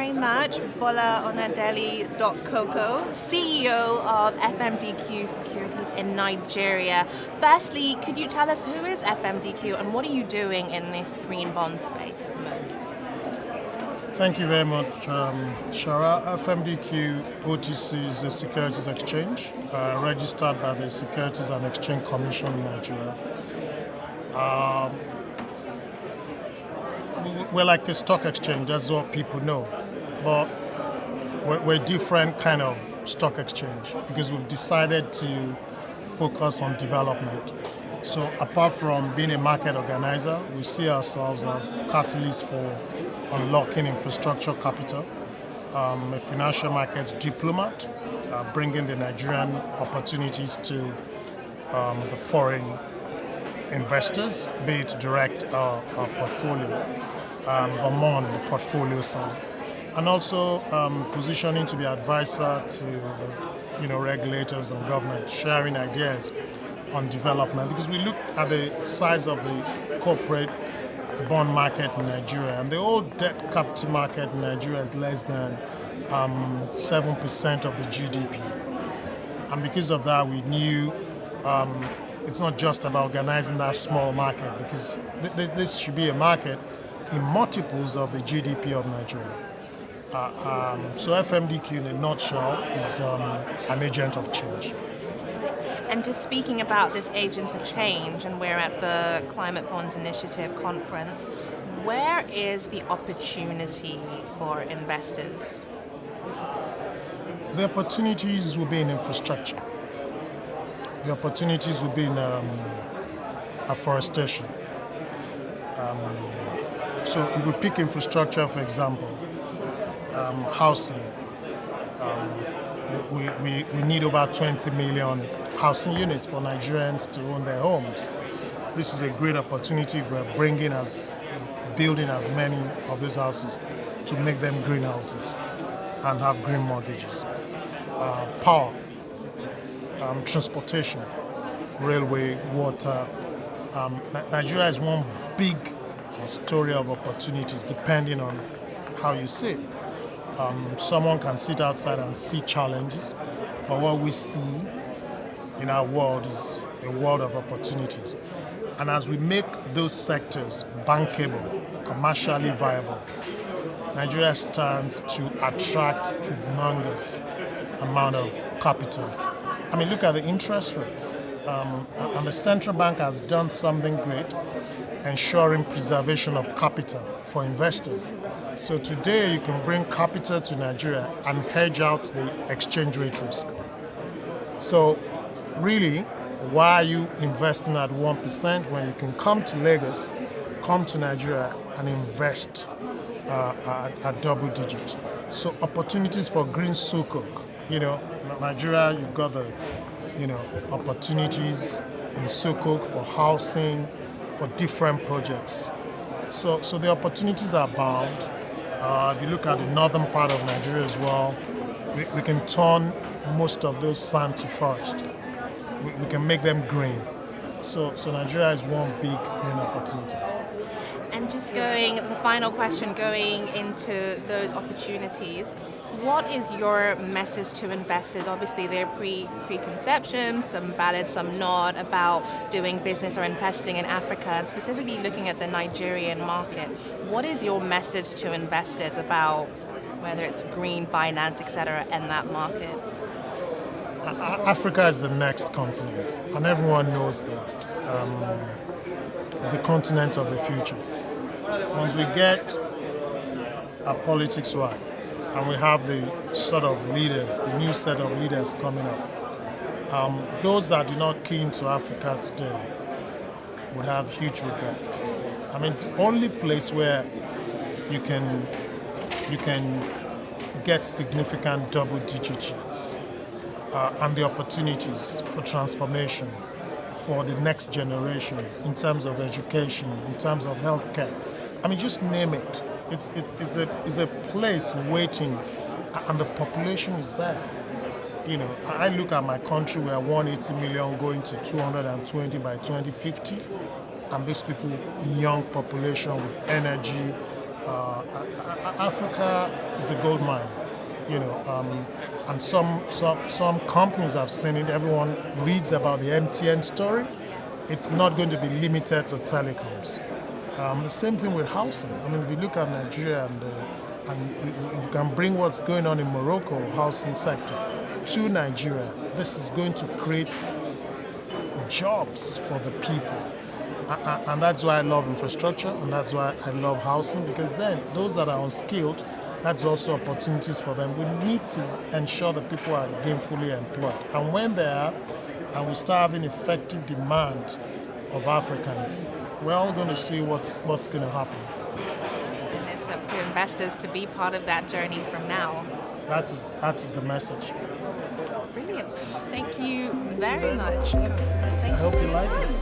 very much, Bola Onadele.Koko, CEO of FMDQ Securities in Nigeria. Firstly, could you tell us who is FMDQ and what are you doing in this green bond space at the moment? Thank you very much, Shara. FMDQ OTC is a securities exchange registered by the Securities and Exchange Commission in Nigeria. We're like a stock exchange, that's what people know. But we're a different kind of stock exchange because we've decided to focus on development. So apart from being a market organizer, we see ourselves as catalysts for unlocking infrastructure capital, a financial markets diplomat, bringing the Nigerian opportunities to the foreign investors, be it direct or portfolio, but more on the portfolio side. And also positioning to be advisor to the regulators and government, sharing ideas on development, because we look at the size of the corporate bond market in Nigeria, and the old debt capital market in Nigeria is less than 7% of the GDP. And because of that, we knew it's not just about organizing that small market, because this should be a market in multiples of the GDP of Nigeria. So FMDQ, in a nutshell, is an agent of change. And just speaking about this agent of change, and we're at the Climate Bonds Initiative conference, where is the opportunity for investors? The opportunities will be in infrastructure. The opportunities will be in afforestation. So if we pick infrastructure, for example, housing, we need over 20 million housing units for Nigerians to own their homes. This is a great opportunity if we're building as many of those houses to make them greenhouses and have green mortgages. Power, transportation, railway, water. Nigeria is one big story of opportunities depending on how you see it. Someone can sit outside and see challenges, but what we see in our world is a world of opportunities. And as we make those sectors bankable, commercially viable, Nigeria stands to attract a humongous amount of capital. I mean, look at the interest rates. And the central bank has done something great, ensuring preservation of capital for investors. So today you can bring capital to Nigeria and hedge out the exchange rate risk. So really, why are you investing at 1% when you can come to Lagos, come to Nigeria and invest at double digits? So opportunities for green sukuk. Nigeria, you've got the opportunities in sukuk for housing, for different projects. So the opportunities are bound. If you look at the northern part of Nigeria as well, we can turn most of those sand to forest. We can make them green. So Nigeria is one big green opportunity. And just the final question, going into those opportunities, what is your message to investors? Obviously, there are preconceptions, some valid, some not, about doing business or investing in Africa, and specifically looking at the Nigerian market. What is your message to investors about whether it's green finance, etc., and that market? Africa is the next continent, and everyone knows that. It's a continent of the future. Once we get our politics right, and we have the sort of leaders, the new set of leaders coming up, those that do not key into Africa today would have huge regrets. I mean, it's the only place where you can get significant double-digit yields, and the opportunities for transformation for the next generation in terms of education, in terms of healthcare. I mean, just name it. It's a place waiting, and the population is there. I look at my country, we are 180 million going to 220 by 2050, and these people, young population with energy, Africa is a gold mine, and some companies have seen it. Everyone reads about the MTN story. It's not going to be limited to telecoms. The same thing with housing. I mean, if you look at Nigeria and you can bring what's going on in Morocco housing sector to Nigeria, this is going to create jobs for the people. And that's why I love infrastructure, and that's why I love housing, because then those that are unskilled, that's also opportunities for them. We need to ensure that people are gainfully employed. And when they are, and we start having effective demand of Africans, we're all going to see what's going to happen. And it's up to investors to be part of that journey from now. That is the message. Brilliant. Thank you very much. I hope you like it.